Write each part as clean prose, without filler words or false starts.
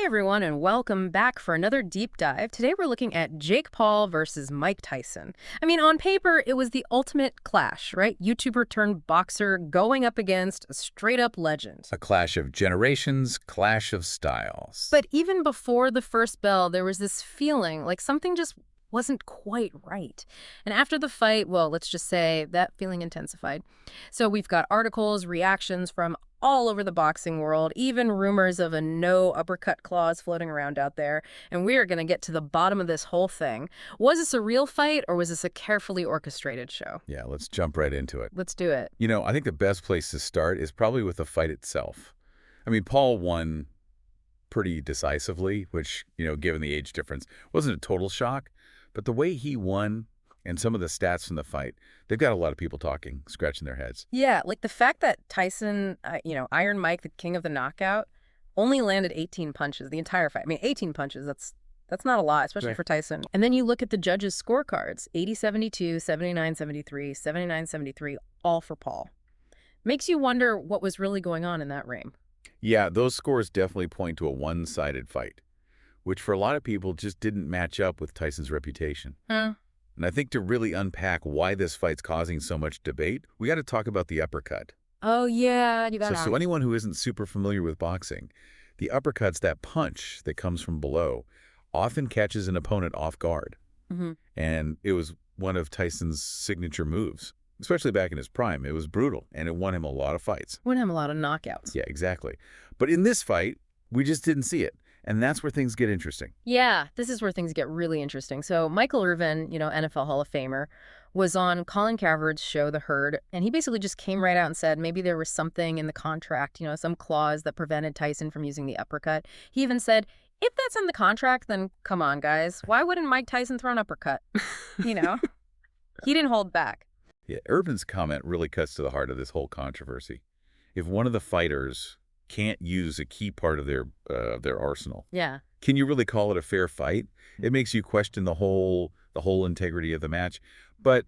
Hey everyone, and welcome back for another deep dive. Today we're looking at Jake Paul versus Mike Tyson. I mean, on paper, it was the ultimate clash, right? YouTuber turned boxer going up against a straight-up legend. A clash of generations, clash of styles. But even before the first bell, there was this feeling like something just wasn't quite right. And after the fight, well, let's just say that feeling intensified. So we've got articles, reactions from all over the boxing world, even rumors of a no uppercut clause floating around out there. And we are going to get to the bottom of this whole thing. Was this a real fight or was this a carefully orchestrated show? Yeah, let's jump right into it. Let's do it. I think the best place to start is probably with the fight itself. I mean, Paul won pretty decisively, which, given the age difference, wasn't a total shock. But the way he won and some of the stats from the fight, they've got a lot of people talking, scratching their heads. Yeah, like the fact that Tyson, Iron Mike, the king of the knockout, only landed 18 punches the entire fight. I mean, 18 punches, that's not a lot, especially Right. for Tyson. And then you look at the judges' scorecards, 80-72, 79-73, 79-73, all for Paul. Makes you wonder what was really going on in that ring. Yeah, those scores definitely point to a one-sided fight, which for a lot of people just didn't match up with Tyson's reputation. Huh? And I think to really unpack why this fight's causing so much debate, we got to talk about the uppercut. Oh, yeah, you got So anyone who isn't super familiar with boxing, the uppercut's that punch that comes from below often catches an opponent off guard. Mm-hmm. And it was one of Tyson's signature moves, especially back in his prime. It was brutal, and it won him a lot of fights. Wouldn't have a lot of knockouts. Yeah, exactly. But in this fight, we just didn't see it. And that's where things get interesting. Yeah, this is where things get really interesting. So Michael Irvin, NFL Hall of Famer, was on Colin Cowherd's show, The Herd, and he basically just came right out and said maybe there was something in the contract, some clause that prevented Tyson from using the uppercut. He even said, if that's in the contract, then come on, guys. Why wouldn't Mike Tyson throw an uppercut? He didn't hold back. Yeah, Irvin's comment really cuts to the heart of this whole controversy. If one of the fighters can't use a key part of their arsenal, Yeah. can you really call it a fair fight? It makes you question the whole integrity of the match. But,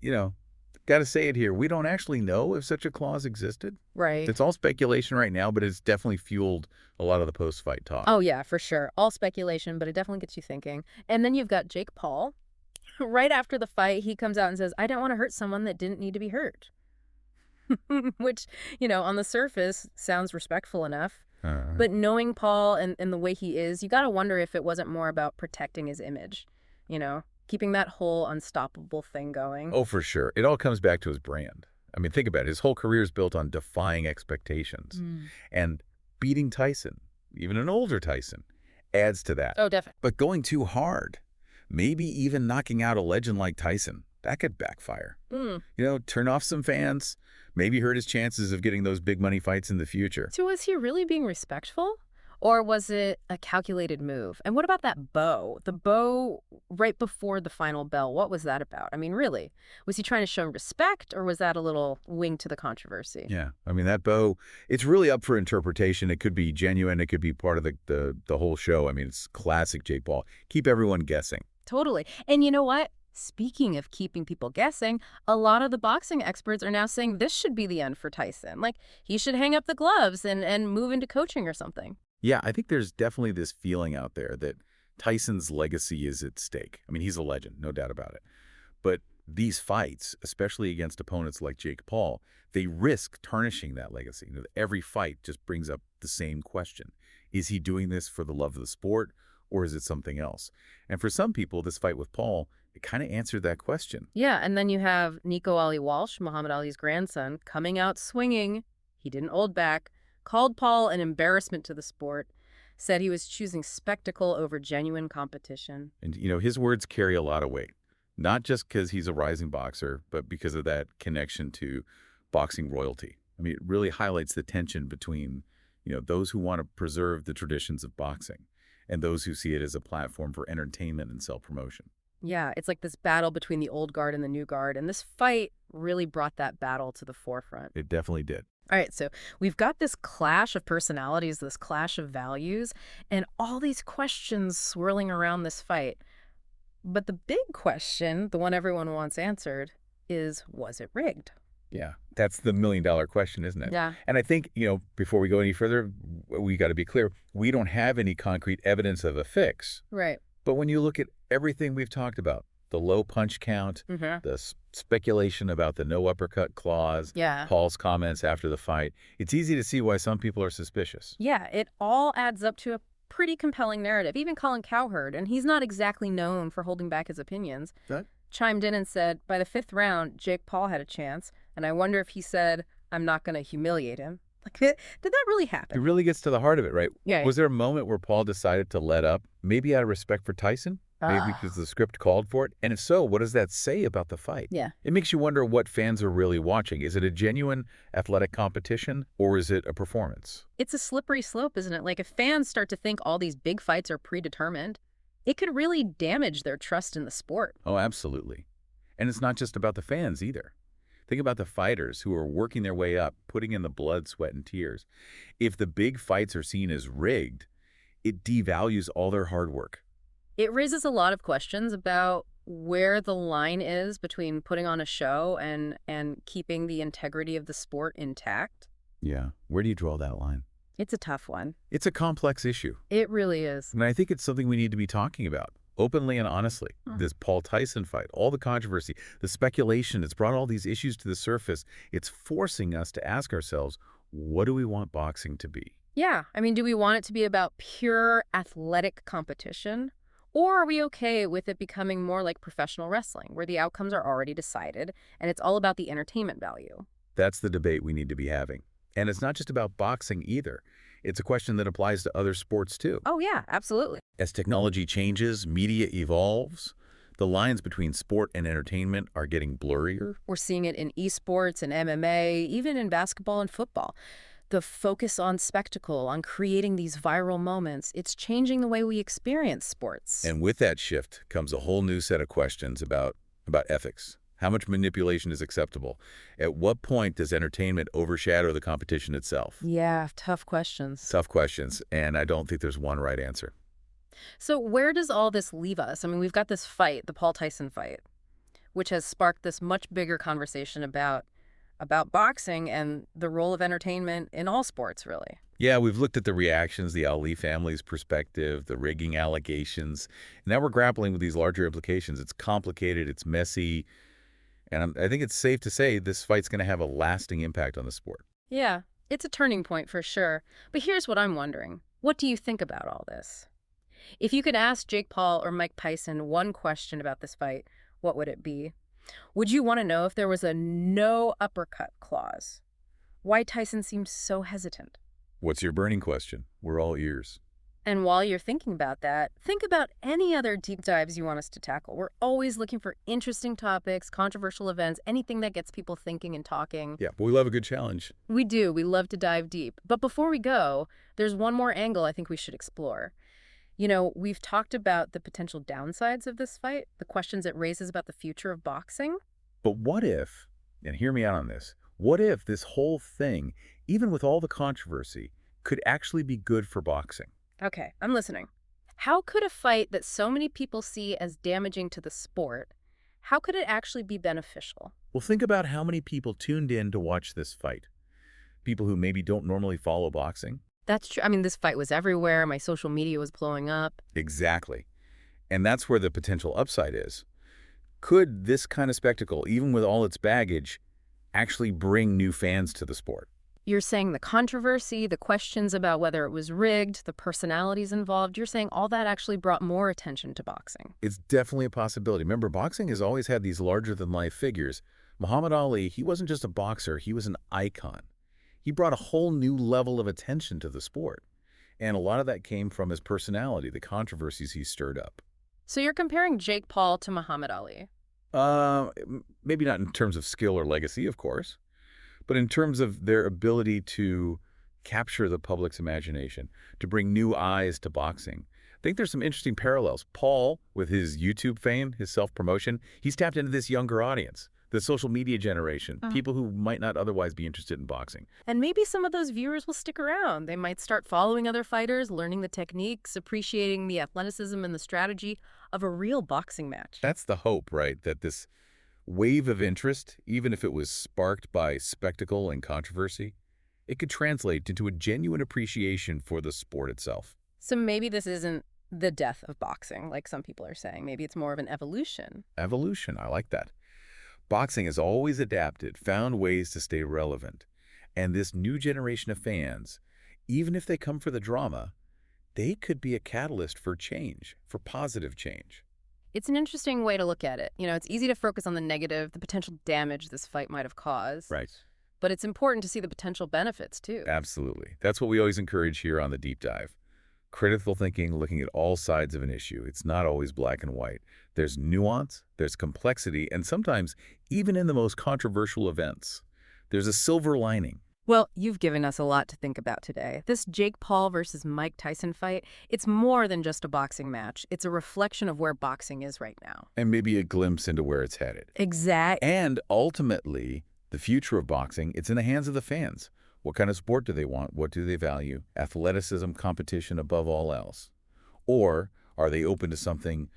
got to say it here, we don't actually know if such a clause existed. Right. It's all speculation right now, but it's definitely fueled a lot of the post-fight talk. Oh, yeah, for sure. All speculation, but it definitely gets you thinking. And then you've got Jake Paul. Right after the fight, he comes out and says, I don't want to hurt someone that didn't need to be hurt. Which, on the surface sounds respectful enough. But knowing Paul and the way he is, you got to wonder if it wasn't more about protecting his image, keeping that whole unstoppable thing going. Oh, for sure. It all comes back to his brand. I mean, think about it. His whole career is built on defying expectations. And beating Tyson, even an older Tyson, adds to that. Oh, definitely. But going too hard, maybe even knocking out a legend like Tyson, that could backfire. Turn off some fans, maybe hurt his chances of getting those big money fights in the future. So was he really being respectful? Or was it a calculated move? And what about that bow? The bow right before the final bell, what was that about? I mean, really, was he trying to show respect or was that a little wing to the controversy? Yeah, I mean, that bow, it's really up for interpretation. It could be genuine. It could be part of the whole show. I mean, it's classic Jake Paul. Keep everyone guessing. Totally. And you know what? Speaking of keeping people guessing, a lot of the boxing experts are now saying this should be the end for Tyson. Like, he should hang up the gloves and move into coaching or something. Yeah, I think there's definitely this feeling out there that Tyson's legacy is at stake. I mean, he's a legend, no doubt about it. But these fights, especially against opponents like Jake Paul, they risk tarnishing that legacy. Every fight just brings up the same question. Is he doing this for the love of the sport, or is it something else? And for some people, this fight with Paul, it kind of answered that question. Yeah, and then you have Nico Ali Walsh, Muhammad Ali's grandson, coming out swinging. He didn't hold back, called Paul an embarrassment to the sport, said he was choosing spectacle over genuine competition. And, his words carry a lot of weight, not just because he's a rising boxer, but because of that connection to boxing royalty. I mean, it really highlights the tension between, those who want to preserve the traditions of boxing and those who see it as a platform for entertainment and self-promotion. Yeah, it's like this battle between the old guard and the new guard, and this fight really brought that battle to the forefront. It definitely did. All right, so we've got this clash of personalities, this clash of values, and all these questions swirling around this fight. But the big question, the one everyone wants answered, is was it rigged? Yeah, that's the million-dollar question, isn't it? Yeah, And I think, before we go any further, we got to be clear. We don't have any concrete evidence of a fix. right. But when you look at everything we've talked about, the low punch count, Hmm. the speculation about the no uppercut clause, Yeah. Paul's comments after the fight, it's easy to see why some people are suspicious. Yeah, it all adds up to a pretty compelling narrative. Even Colin Cowherd, and he's not exactly known for holding back his opinions, That chimed in and said, by the fifth round, Jake Paul had a chance, and I wonder if he said, I'm not going to humiliate him. Like, did that really It happen? really gets to the heart of it, right? Yeah. Was there a moment where Paul decided to let up, maybe out of respect for Tyson? Maybe Ah, because the script called for it? And if so, what does that say about the fight? yeah. It makes you wonder what fans are really watching. Is it a genuine athletic competition, or is it a performance? It's a slippery slope, isn't it? Like, if fans start to think all these big fights are predetermined, it could really damage their trust in the sport. Oh, absolutely. And it's not just about the fans either. Think about the fighters who are working their way up, putting in the blood, sweat, and tears. If the big fights are seen as rigged, it devalues all their hard work. It raises a lot of questions about where the line is between putting on a show and keeping the integrity of the sport intact. Yeah. Where do you draw that line? It's a tough one. It's a complex issue. It really is. And I think it's something we need to be talking about openly and honestly. Hmm. This Paul Tyson fight, all the controversy, the speculation, it's brought all these issues to the surface. It's forcing us to ask ourselves, what do we want boxing to be? Yeah. I mean, do we want it to be about pure athletic competition? Or are we okay with it becoming more like professional wrestling, where the outcomes are already decided and it's all about the entertainment value? That's the debate we need to be having. And it's not just about boxing either. It's a question that applies to other sports too. Oh, yeah, absolutely. As technology changes, media evolves, the lines between sport and entertainment are getting blurrier. We're seeing it in esports and MMA, even in basketball and football. The focus on spectacle, on creating these viral moments, it's changing the way we experience sports. And with that shift comes a whole new set of questions about ethics. How much manipulation is acceptable? At what point does entertainment overshadow the competition itself? Yeah, tough questions. Tough questions, and I don't think there's one right answer. So where does all this leave us? I mean, we've got this fight, the Paul Tyson fight, which has sparked this much bigger conversation about boxing and the role of entertainment in all sports, really. Yeah, we've looked at the reactions, the Ali family's perspective, the rigging allegations. Now we're grappling with these larger implications. It's complicated, it's messy, and I think it's safe to say this fight's going to have a lasting impact on the sport. Yeah, it's a turning point for sure. But here's what I'm wondering. What do you think about all this? If you could ask Jake Paul or Mike Tyson one question about this fight, what would it be? Would you want to know if there was a no uppercut clause? Why Tyson seems so hesitant? What's your burning question? We're all ears. And while you're thinking about that, think about any other deep dives you want us to tackle. We're always looking for interesting topics, controversial events, anything that gets people thinking and talking. Yeah, but we love a good challenge. We do. We love to dive deep. But before we go, there's one more angle I think we should explore. You know, we've talked about the potential downsides of this fight, the questions it raises about the future of boxing. But what if, and hear me out on this, what if this whole thing, even with all the controversy, could actually be good for boxing? Okay, I'm listening. How could a fight that so many people see as damaging to the sport, how could it actually be beneficial? Well, think about how many people tuned in to watch this fight. People who maybe don't normally follow boxing. That's true. I mean, this fight was everywhere. My social media was blowing up. Exactly. And that's where the potential upside is. Could this kind of spectacle, even with all its baggage, actually bring new fans to the sport? You're saying the controversy, the questions about whether it was rigged, the personalities involved, you're saying all that actually brought more attention to boxing. It's definitely a possibility. Remember, boxing has always had these larger-than-life figures. Muhammad Ali, he wasn't just a boxer, he was an icon. He brought a whole new level of attention to the sport. And a lot of that came from his personality, the controversies he stirred up. So you're comparing Jake Paul to Muhammad Ali. Maybe not in terms of skill or legacy, of course, but in terms of their ability to capture the public's imagination, to bring new eyes to boxing. I think there's some interesting parallels. Paul, with his YouTube fame, his self-promotion, he's tapped into this younger audience, the social media generation, people who might not otherwise be interested in boxing. And maybe some of those viewers will stick around. They might start following other fighters, learning the techniques, appreciating the athleticism and the strategy of a real boxing match. That's the hope, right? That this wave of interest, even if it was sparked by spectacle and controversy, it could translate into a genuine appreciation for the sport itself. So maybe this isn't the death of boxing, like some people are saying. Maybe it's more of an evolution. Evolution, I like that. Boxing has always adapted, found ways to stay relevant. And this new generation of fans, even if they come for the drama, they could be a catalyst for change, for positive change. It's an interesting way to look at it. It's easy to focus on the negative, the potential damage this fight might have caused. Right. But it's important to see the potential benefits, too. Absolutely. That's what we always encourage here on the Deep Dive. Critical thinking, looking at all sides of an issue. It's not always black and white. There's nuance, there's complexity, and sometimes, even in the most controversial events, there's a silver lining. Well, you've given us a lot to think about today. This Jake Paul versus Mike Tyson fight, it's more than just a boxing match. It's a reflection of where boxing is right now. And maybe a glimpse into where it's headed. Exactly. And ultimately, the future of boxing, it's in the hands of the fans. What kind of sport do they want? What do they value? Athleticism, competition above all else? Or are they open to something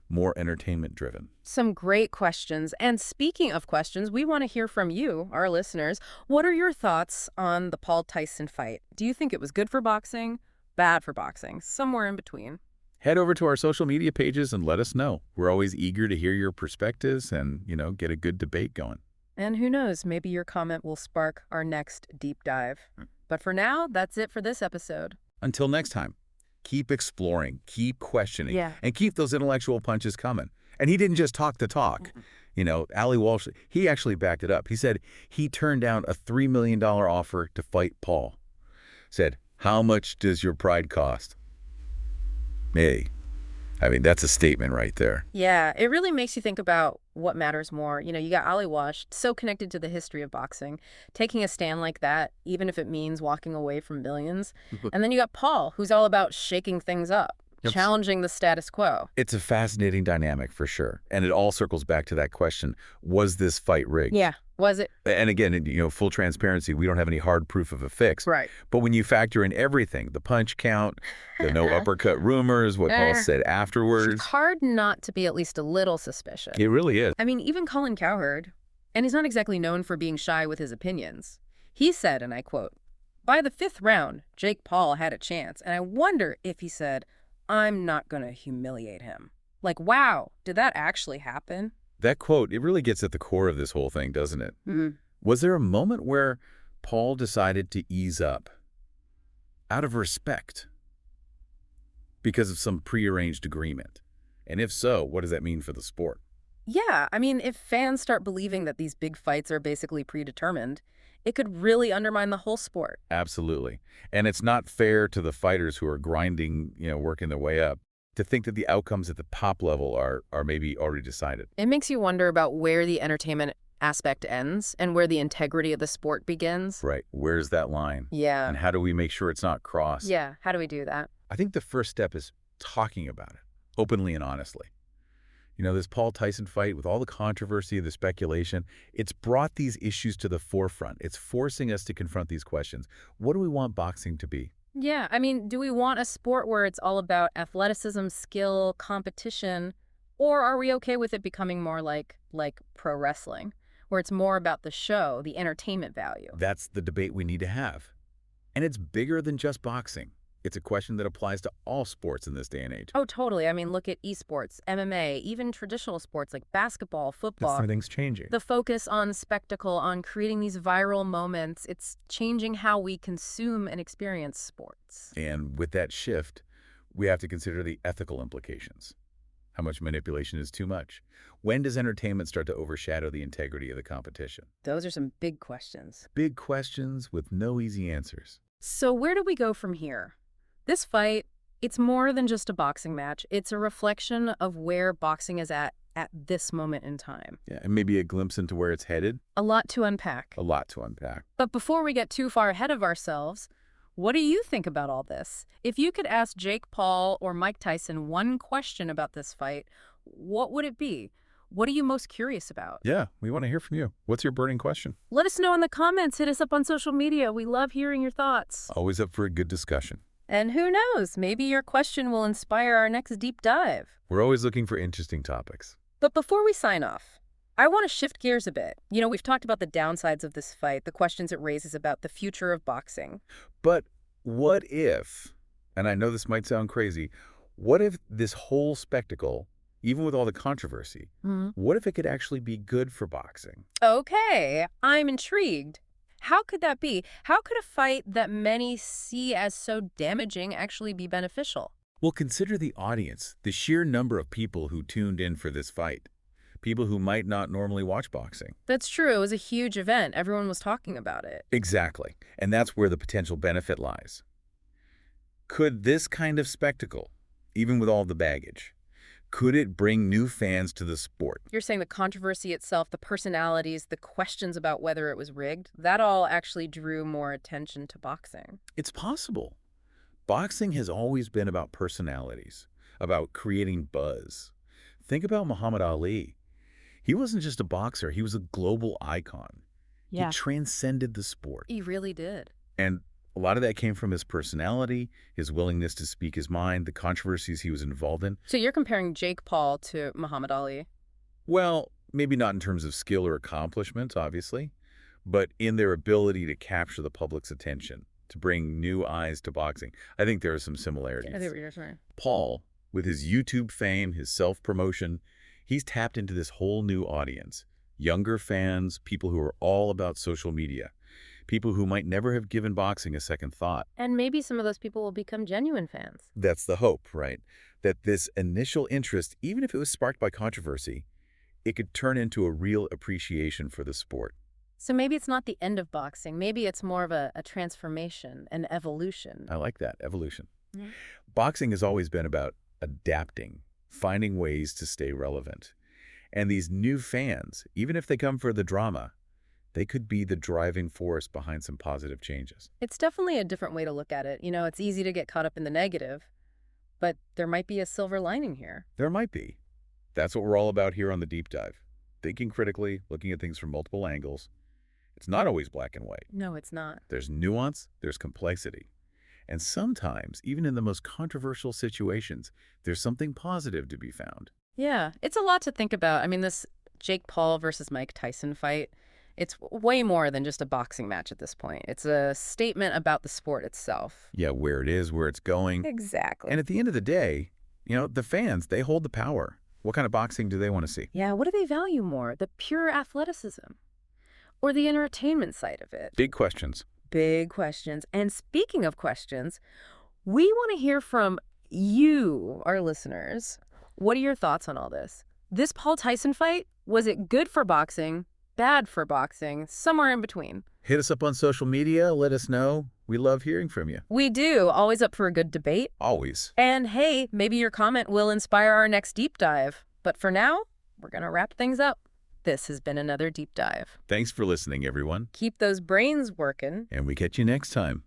more entertainment-driven? Some great questions. And speaking of questions, we want to hear from you, our listeners. What are your thoughts on the Paul Tyson fight? Do you think it was good for boxing, bad for boxing, somewhere in between? Head over to our social media pages and let us know. We're always eager to hear your perspectives and, get a good debate going. And who knows, maybe your comment will spark our next deep dive. But for now, that's it for this episode. Until next time, keep exploring, keep questioning, and keep those intellectual punches coming. And he didn't just talk the talk. Ali Walsh, he actually backed it up. He said he turned down a $3 million offer to fight Paul. Said, "How much does your pride cost?" Hey, that's a statement right there. Yeah, it really makes you think about what matters more. You got Ali Walsh, so connected to the history of boxing, taking a stand like that, even if it means walking away from millions. And then you got Paul, who's all about shaking things up, challenging the status quo. It's a fascinating dynamic for sure. And it all circles back to that question, was this fight rigged? Yeah, was it? And again, full transparency, we don't have any hard proof of a fix. Right. But when you factor in everything, the punch count, the no uppercut rumors, what Paul said afterwards. It's hard not to be at least a little suspicious. It really is. Even Colin Cowherd, and he's not exactly known for being shy with his opinions. He said, and I quote, "By the 5th round, Jake Paul had a chance, and I wonder if he said, 'I'm not going to humiliate him.'" Like, wow, did that actually happen? That quote, it really gets at the core of this whole thing, doesn't it? Mm-hmm. Was there a moment where Paul decided to ease up out of respect because of some prearranged agreement? And if so, what does that mean for the sport? Yeah, if fans start believing that these big fights are basically predetermined, it could really undermine the whole sport. Absolutely. And it's not fair to the fighters who are grinding, working their way up, to think that the outcomes at the top level are maybe already decided. It makes you wonder about where the entertainment aspect ends and where the integrity of the sport begins. Right. Where's that line? Yeah. And how do we make sure it's not crossed? Yeah. How do we do that? I think the first step is talking about it openly and honestly. This Paul Tyson fight, with all the controversy, the speculation, it's brought these issues to the forefront. It's forcing us to confront these questions. What do we want boxing to be? Yeah, do we want a sport where it's all about athleticism, skill, competition, or are we okay with it becoming more like pro wrestling, where it's more about the show, the entertainment value? That's the debate we need to have. And it's bigger than just boxing. It's a question that applies to all sports in this day and age. Oh, totally. Look at esports, MMA, even traditional sports like basketball, football. Everything's changing. The focus on spectacle, on creating these viral moments, it's changing how we consume and experience sports. And with that shift, we have to consider the ethical implications. How much manipulation is too much? When does entertainment start to overshadow the integrity of the competition? Those are some big questions. Big questions with no easy answers. So where do we go from here? This fight, it's more than just a boxing match. It's a reflection of where boxing is at this moment in time. Yeah, and maybe a glimpse into where it's headed. A lot to unpack. A lot to unpack. But before we get too far ahead of ourselves, what do you think about all this? If you could ask Jake Paul or Mike Tyson one question about this fight, what would it be? What are you most curious about? Yeah, we want to hear from you. What's your burning question? Let us know in the comments. Hit us up on social media. We love hearing your thoughts. Always up for a good discussion. And who knows, maybe your question will inspire our next deep dive. We're always looking for interesting topics. But before we sign off, I want to shift gears a bit. We've talked about the downsides of this fight, the questions it raises about the future of boxing. But what if, and I know this might sound crazy, what if this whole spectacle, even with all the controversy, what if it could actually be good for boxing? Okay, I'm intrigued. How could that be? How could a fight that many see as so damaging actually be beneficial? Well, consider the audience, the sheer number of people who tuned in for this fight. People who might not normally watch boxing. That's true. It was a huge event. Everyone was talking about it. Exactly. And that's where the potential benefit lies. Could this kind of spectacle, even with all the baggage, could it bring new fans to the sport? You're saying the controversy itself, the personalities, the questions about whether it was rigged, that all actually drew more attention to boxing. It's possible. Boxing has always been about personalities, about creating buzz. Think about Muhammad Ali. He wasn't just a boxer, he was a global icon. He Yeah, transcended the sport. he really did. And a lot of that came from his personality, his willingness to speak his mind, the controversies he was involved in. So you're comparing Jake Paul to Muhammad Ali. Well, maybe not in terms of skill or accomplishment, obviously, but in their ability to capture the public's attention, to bring new eyes to boxing. I think there are some I similarities. think what you're saying. Paul, with his YouTube fame, his self-promotion, he's tapped into this whole new audience. Younger fans, people who are all about social media, people who might never have given boxing a second thought. And maybe some of those people will become genuine fans. That's the hope, right? That this initial interest, even if it was sparked by controversy, it could turn into a real appreciation for the sport. So maybe it's not the end of boxing. Maybe it's more of a transformation, an evolution. I like that, evolution. Yeah. Boxing has always been about adapting, finding ways to stay relevant. And these new fans, even if they come for the drama, they could be the driving force behind some positive changes. It's definitely a different way to look at it. It's easy to get caught up in the negative, but there might be a silver lining here. There might be. That's what we're all about here on The Deep Dive. Thinking critically, looking at things from multiple angles. It's not always black and white. No, it's not. There's nuance, there's complexity. And sometimes, even in the most controversial situations, there's something positive to be found. Yeah, it's a lot to think about. I mean, this Jake Paul versus Mike Tyson fight, it's way more than just a boxing match at this point. It's a statement about the sport itself. Yeah, where it is, where it's going. Exactly. And at the end of the day, the fans, they hold the power. What kind of boxing do they want to see? Yeah, what do they value more? The pure athleticism or the entertainment side of it? Big questions. Big questions. And speaking of questions, we want to hear from you, our listeners. What are your thoughts on all this? This Paul Tyson fight, was it good for boxing, bad for boxing, somewhere in between? Hit us up on social media. Let us know. We love hearing from you. We do. Always up for a good debate. Always. And hey, maybe your comment will inspire our next deep dive. But for now, we're going to wrap things up. This has been another deep dive. Thanks for listening, everyone. Keep those brains working. And we catch you next time.